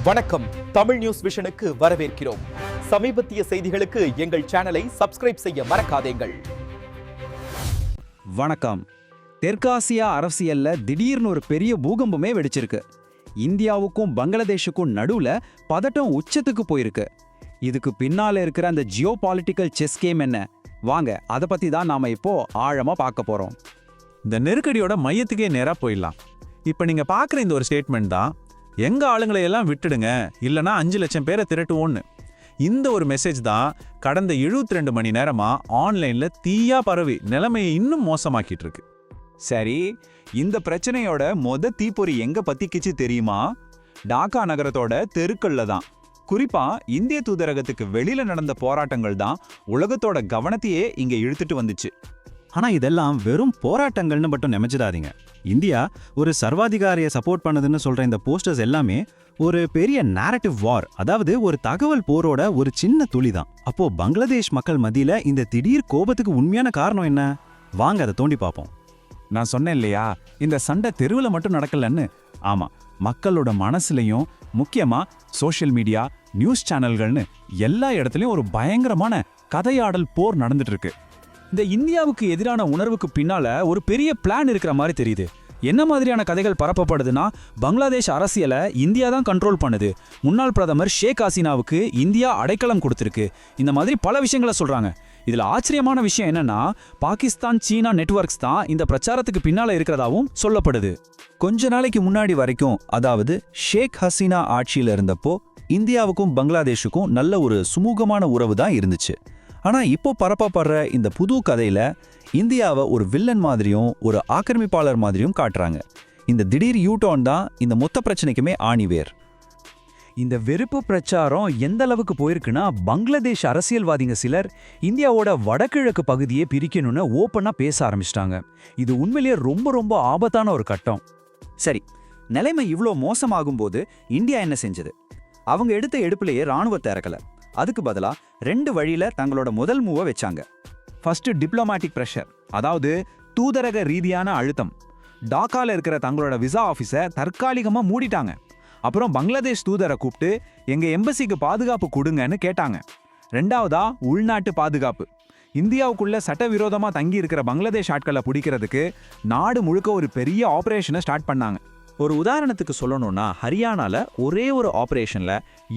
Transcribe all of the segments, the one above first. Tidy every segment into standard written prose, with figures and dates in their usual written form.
வணக்கம். தமிழ் நியூஸ் விஷனுக்கு வரவேற்கிறோம். சமீபத்திய செய்திகளுக்கு எங்கள் சேனலை சப்ஸ்கிரைப் செய்ய மறக்காதீர்கள். வணக்கம். தெற்காசியா அரசியல்ல திடீர்னு ஒரு பெரிய பூகம்பமே வெடிச்சிருக்கு. இந்தியாவுக்கும் பங்களாதேஷுக்கும் நடுவுல பதட்டம் உச்சத்துக்கு போயிருக்கு. இதுக்கு பின்னால இருக்கிற அந்த ஜியோ பாலிட்டிக்கல் செஸ் கேம் என்ன? வாங்க, அதை பத்தி தான் நாம இப்போ ஆழமா பார்க்க போறோம். இந்த நெருக்கடியோட மையத்துக்கே நேரா போயிடலாம். இப்ப நீங்க பாக்குற இந்த ஒரு ஸ்டேட்மெண்ட் தான், எங்க ஆளுங்களை எல்லாம் விட்டுடுங்க, இல்லனா 5 லட்சம் பேரை திரட்டுவோன்னு. இந்த ஒரு மெசேஜ் தான் கடந்த 72 மணி நேரமா ஆன்லைன்ல தீயா பரவி நிலைமையை இன்னும் மோசமாக்கிட்டு இருக்கு. சரி, இந்த பிரச்சனையோட தீப்பொறி எங்க பத்திக்கிச்சு தெரியுமா? டாக்கா நகரத்தோட தெருக்கள்ல தான். குறிப்பா இந்திய தூதரகத்துக்கு வெளியில நடந்த போராட்டங்கள் தான் உலகத்தோட கவனத்தையே இங்க இழுத்துட்டு வந்துச்சு. ஆனா இதெல்லாம் வெறும் போராட்டங்கள்னு மட்டும் நினைச்சிடாதீங்க. இந்தியா ஒரு சர்வாதிகாரியை சப்போர்ட் பண்ணுதுன்னு சொல்ற இந்த போஸ்டர்ஸ் எல்லாமே ஒரு பெரிய நேரட்டிவ் வார், அதாவது ஒரு தகவல் போரோட ஒரு சின்ன துளி தான். அப்போ பங்களாதேஷ் மக்கள் மத்தியில இந்த திடீர் கோபத்துக்கு உண்மையான காரணம் என்ன? வாங்க அதை தோண்டி பார்ப்போம். நான் சொன்னேன் இல்லையா, இந்த சண்டை தெருவில் மட்டும் நடக்கலன்னு. ஆமா, மக்களோட மனசுலையும், முக்கியமா சோஷியல் மீடியா, நியூஸ் சேனல்கள்னு எல்லா இடத்துலயும் ஒரு பயங்கரமான கதையாடல் போர் நடந்துட்டு இருக்கு. இந்த இந்தியாவுக்கு எதிரான உணர்வுக்கு பின்னால ஒரு பெரிய பிளான் இருக்கிற மாதிரி தெரியுது. என்ன மாதிரியான கதைகள் பரப்பப்படுதுன்னா, பங்களாதேஷ் அரசியலை இந்தியா தான் கண்ட்ரோல் பண்ணுது, முன்னாள் பிரதமர் ஷேக் ஹசீனாவுக்கு இந்தியா அடைக்கலம் கொடுத்துருக்கு, இந்த மாதிரி பல விஷயங்களை சொல்றாங்க. இதுல ஆச்சரியமான விஷயம் என்னன்னா, பாகிஸ்தான் சீனா நெட்வொர்க்ஸ் தான் இந்த பிரச்சாரத்துக்கு பின்னால இருக்கிறதாவும் சொல்லப்படுது. கொஞ்ச நாளைக்கு முன்னாடி வரைக்கும், அதாவது ஷேக் ஹசீனா ஆட்சியில இருந்தப்போ இந்தியாவுக்கும் பங்களாதேஷுக்கும் நல்ல ஒரு சுமூகமான உறவு தான் இருந்துச்சு. ஆனா இப்போ பரப்பப்படுற இந்த புது கதையில இந்தியாவை ஒரு வில்லன் மாதிரியும் ஒரு ஆக்கிரமிப்பாளர் மாதிரியும் காட்டுறாங்க. இந்த திடீர் யூடர்ன் தான் இந்த மொத்த பிரச்சனைக்குமே ஆணிவேர். இந்த வெறுப்பு பிரச்சாரம் எந்த அளவுக்கு போயிருக்குன்னா, பங்களாதேஷ் அரசியல்வாதிங்க சிலர் இந்தியாவோட வடகிழக்கு பகுதியை பிரிக்கணும்னு ஓப்பனா பேச ஆரம்பிச்சிட்டாங்க. இது உண்மையிலேயே ரொம்ப ரொம்ப ஆபத்தான ஒரு கட்டம். சரி, நிலைமை இவ்வளோ மோசமாகும் போது இந்தியா என்ன செஞ்சது? அவங்க எடுத்த எடுப்புலயே ராணுவத்தை இறக்கல. அதுக்கு பதிலா 2 வழியில தங்களோட முதல் மூவை வச்சாங்க. ஃபர்ஸ்ட், டிப்ளமேட்டிக் பிரஷர், அதாவது தூதரக ரீதியான அழுத்தம். டாக்கால இருக்கிற தங்களோட விசா ஆஃபீஸை தற்காலிகமா மூடிட்டாங்க. அப்புறம் பங்களாதேஷ் தூதரை கூப்பிட்டு எங்க எம்பசிக்கு பாதுகாப்பு கொடுங்கன்னு கேட்டாங்க. 2வதா, உள்நாட்டு பாதுகாப்பு. இந்தியாவுக்குள்ள சட்டவிரோதமா தங்கி இருக்கிற பங்களாதேஷ் ஆட்களை பிடிக்கிறதுக்கு நாடு முழுக்க ஒரு பெரிய ஆபரேஷனை ஸ்டார்ட் பண்ணாங்க. ஒரு உதாரணத்துக்கு சொல்லணும்னா, ஹரியானால ஒரே ஒரு ஆபரேஷன்ல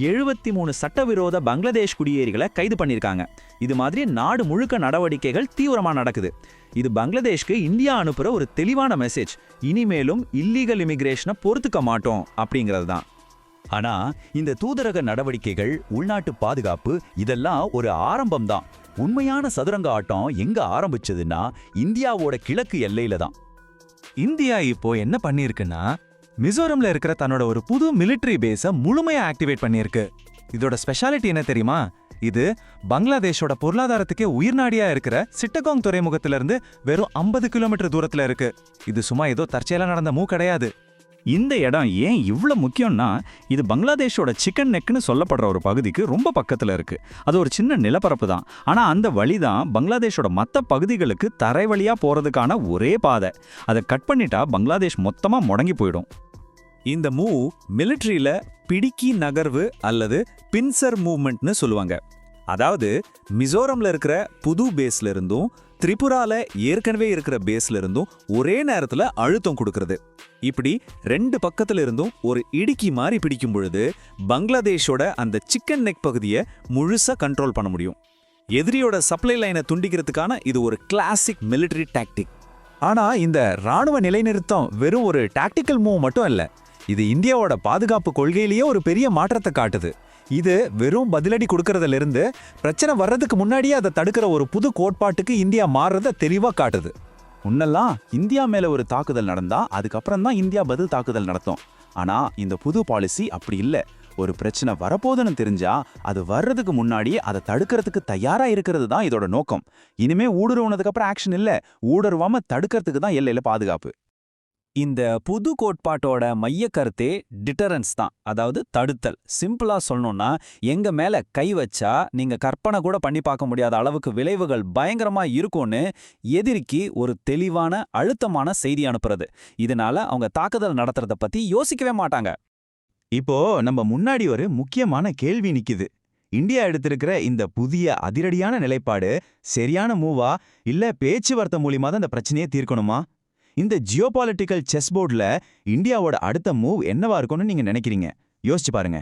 73 சட்டவிரோத பங்களாதேஷ் குடியேறிகளை கைது பண்ணியிருக்காங்க. இது மாதிரி நாடு முழுக்க நடவடிக்கைகள் தீவிரமா நடக்குது. இது பங்களாதேஷ்க்கு இந்தியா அனுப்புற ஒரு தெளிவான மெசேஜ். இனிமேலும் இல்லீகல் இமிகிரேஷனை பொறுத்துக்க மாட்டோம் அப்படிங்கிறது தான். ஆனா இந்த தூதரக நடவடிக்கைகள், உள்நாட்டு பாதுகாப்பு, இதெல்லாம் ஒரு ஆரம்பம் தான். உண்மையான சதுரங்க ஆட்டம் எங்க ஆரம்பிச்சதுன்னா, இந்தியாவோட கிழக்கு எல்லையில தான். இந்தியா இப்போ என்ன பண்ணிருக்குன்னா, மிசோரம்ல இருக்கிற தன்னோட ஒரு புது மிலிட்டரி பேஸை முழுமையா ஆக்டிவேட் பண்ணியிருக்கு. இதோட ஸ்பெஷாலிட்டி என்ன தெரியுமா? இது பங்களாதேஷோட பொருளாதாரத்துக்கே உயிர்நாடியா இருக்கிற சிட்டகாங் துறைமுகத்துல இருந்து வெறும் 50 கிலோமீட்டர் தூரத்துல இருக்கு. இது சும்மா ஏதோ தற்செயலா நடந்த மூவ் கிடையாது. இந்த இடம் ஏன் இவ்வளோ முக்கியம்னா, இது பங்களாதேஷோட சிக்கன் நெக்னு சொல்லப்படுற ஒரு பகுதிக்கு ரொம்ப பக்கத்தில் இருக்கு. அது ஒரு சின்ன நிலப்பரப்பு தான். ஆனால் அந்த வழி தான் பங்களாதேஷோட மற்ற பகுதிகளுக்கு தரை வழியாக போகிறதுக்கான ஒரே பாதை. அதை கட் பண்ணிட்டா பங்களாதேஷ் மொத்தமாக முடங்கி போயிடும். இந்த மூவ் மிலிட்டரியில பிடிக்கி நகர்வு அல்லது பின்சர் மூவ்மெண்ட்னு சொல்லுவாங்க. அதாவது மிசோரம்ல இருக்கிற புது பேஸ்ல இருந்தும் திரிபுரால ஏற்கனவே இருக்கிற பேஸ்ல இருந்தும் ஒரே நேரத்துல அழுத்தம் கொடுக்கறது. இப்படி 2 பக்கத்துல இருந்தும் ஒரு இடுக்கி மாதிரி பிடிக்கும் பொழுது பங்களாதேஷோட அந்த சிக்கன் நெக் பகுதியை முழுசா கண்ட்ரோல் பண்ண முடியும். எதிரியோட சப்ளை லைனை துண்டிக்கிறதுக்கான இது ஒரு கிளாசிக் மிலிட்டரி டாக்டிக். ஆனா இந்த ராணுவ நிலைநிறுத்தம் வெறும் ஒரு டாக்டிக்கல் மூவ் மட்டும் இல்ல, இது இந்தியாவோட பாதுகாப்பு கொள்கையிலேயே ஒரு பெரிய மாற்றத்தை காட்டுது. இது வெறும் பதிலடி கொடுக்கறதுல இருந்து பிரச்சனை வர்றதுக்கு முன்னாடியே அதை தடுக்கிற ஒரு புது கோட்பாட்டுக்கு இந்தியா மாறுறத தெளிவா காட்டுது. முன்னெல்லாம் இந்தியா மேல ஒரு தாக்குதல் நடந்தா அதுக்கப்புறம் தான் இந்தியா பதில் தாக்குதல் நடத்தும். ஆனா இந்த புது பாலிசி அப்படி இல்லை. ஒரு பிரச்சனை வரப்போதுன்னு தெரிஞ்சா அது வர்றதுக்கு முன்னாடியே அதை தடுக்கிறதுக்கு தயாரா இருக்கிறது தான் இதோட நோக்கம். இனிமே ஊடுருவனதுக்கு அப்புறம் ஆக்ஷன் இல்ல, ஊடுருவாம தடுக்கிறதுக்கு தான் எல்லையில பாதுகாப்பு. இந்த புது கோட்பாட்டோட மைய கருத்தே டிட்டரன்ஸ் தான், அதாவது தடுத்தல். சிம்பிளா சொல்லணும்னா, எங்க மேல கை வச்சா நீங்க கற்பனை கூட பண்ணி பார்க்க முடியாத அளவுக்கு விளைவுகள் பயங்கரமா இருக்கும்னு எதிரிக்கு ஒரு தெளிவான அழுத்தமான செய்தி அனுப்புறது. இதனால அவங்க தாக்குதல் நடத்துறத பத்தி யோசிக்கவே மாட்டாங்க. இப்போ நம்ம முன்னாடி ஒரு முக்கியமான கேள்வி நிக்குது. இந்தியா எடுத்திருக்கிற இந்த புதிய அதிரடியான நிலைப்பாடு சரியான மூவா இல்ல பேச்சுவார்த்தை மூலியமா தான் இந்த பிரச்சனையை தீர்க்கணுமா? இந்த ஜியோபாலிட்டிக்கல் செஸ் போர்டுல இந்தியாவோட அடுத்த மூவ் என்னவா இருக்கும்னு நீங்க நினைக்கிறீங்க? யோசிச்சு பாருங்க.